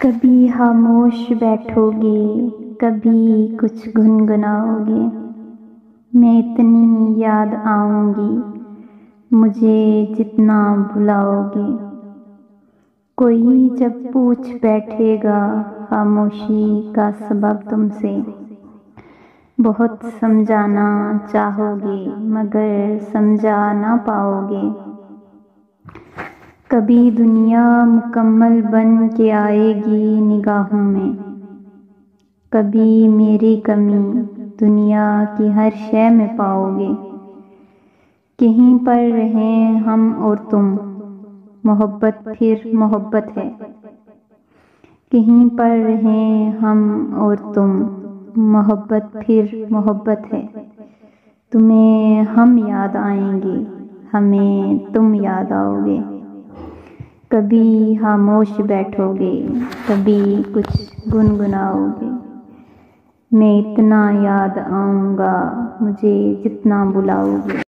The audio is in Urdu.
کبھی خاموش بیٹھو گے، کبھی کچھ گنگناؤ گے، میں اتنی یاد آؤں گی مجھے جتنا بلاؤ گے۔ کوئی جب پوچھ بیٹھے گا خاموشی کا سبب تم سے، بہت سمجھانا چاہو گے مگر سمجھا نہ پاؤ گے۔ کبھی دنیا مکمل بن کے آئے گی نگاہوں میں، کبھی میری کمی دنیا کی ہر شے میں پاؤ گے۔ کہیں پر رہیں ہم اور تم، محبت پھر محبت ہے۔ کہیں پر رہیں ہم اور تم، محبت پھر محبت ہے۔ تمہیں ہم یاد آئیں گے، ہمیں تم یاد آؤ گے۔ کبھی خاموش بیٹھو گے، کبھی کچھ گنگناؤ گے، میں اتنا یاد آؤں گا مجھے جتنا بلاؤ گے۔